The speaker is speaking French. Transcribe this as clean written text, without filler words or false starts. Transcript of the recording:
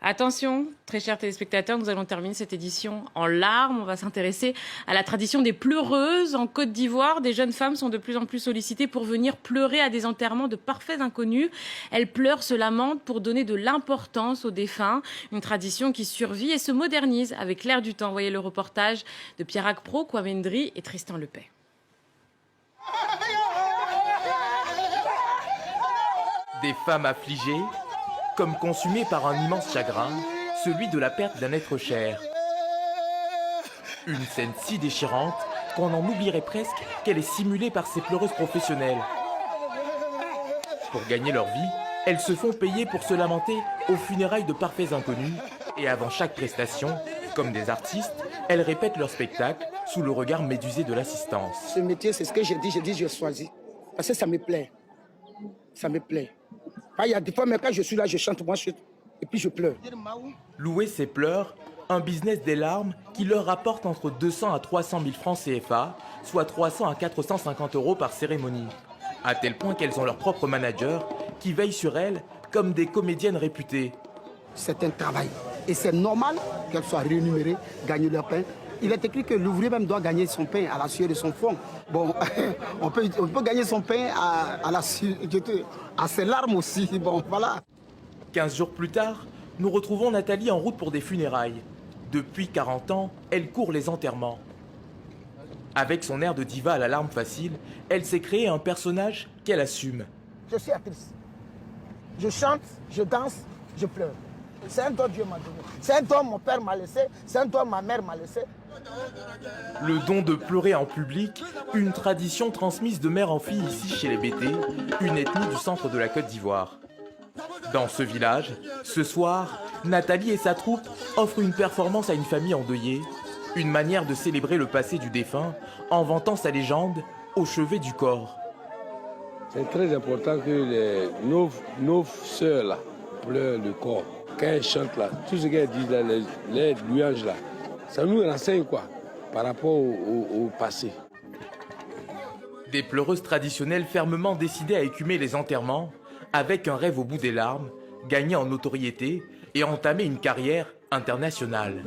Attention, très chers téléspectateurs, nous allons terminer cette édition en larmes. On va s'intéresser à la tradition des pleureuses. En Côte d'Ivoire, des jeunes femmes sont de plus en plus sollicitées pour venir pleurer à des enterrements de parfaits inconnus. Elles pleurent, se lamentent pour donner de l'importance aux défunts. Une tradition qui survit et se modernise avec l'air du temps. Voyez le reportage de Pierre Pro, Kwame Ndri et Tristan Lepay. Des femmes affligées, comme consumées par un immense chagrin, celui de la perte d'un être cher. Une scène si déchirante qu'on en oublierait presque qu'elle est simulée par ces pleureuses professionnelles. Pour gagner leur vie, elles se font payer pour se lamenter aux funérailles de parfaits inconnus et avant chaque prestation, comme des artistes, elles répètent leur spectacle sous le regard médusé de l'assistance. Ce métier, c'est ce que j'ai dit, je choisis. Parce que ça me plaît. Ça me plaît. Il y a des fois, mais quand je suis là, je chante, moi, et puis je pleure. Louer ses pleurs, un business des larmes qui leur rapporte entre 200 à 300 000 francs CFA, soit 300 à 450 € par cérémonie. À tel point qu'elles ont leur propre manager qui veille sur elles comme des comédiennes réputées. C'est un travail. Et c'est normal qu'elles soient rémunérées, gagner leur pain. Il est écrit que l'ouvrier même doit gagner son pain à la sueur de son front. Bon, on peut gagner son pain à ses larmes aussi. Bon, voilà. 15 jours plus tard, nous retrouvons Nathalie en route pour des funérailles. Depuis 40 ans, elle court les enterrements. Avec son air de diva à la larme facile, elle s'est créé un personnage qu'elle assume. Je suis actrice. Je chante, je danse, je pleure. C'est un don Dieu m'a donné. C'est un don mon père m'a laissé. C'est un don ma mère m'a laissé. Le don de pleurer en public, une tradition transmise de mère en fille ici chez les Bété, une ethnie du centre de la Côte d'Ivoire. Dans ce village, ce soir, Nathalie et sa troupe offrent une performance à une famille endeuillée, une manière de célébrer le passé du défunt en vantant sa légende au chevet du corps. C'est très important que nos sœurs là, pleurent le corps. Quand elles chantent là, tout ce qu'elles disent là, les louanges là, ça nous renseigne quoi par rapport au passé. Des pleureuses traditionnelles fermement décidées à écumer les enterrements, avec un rêve au bout des larmes, gagner en notoriété et entamer une carrière internationale.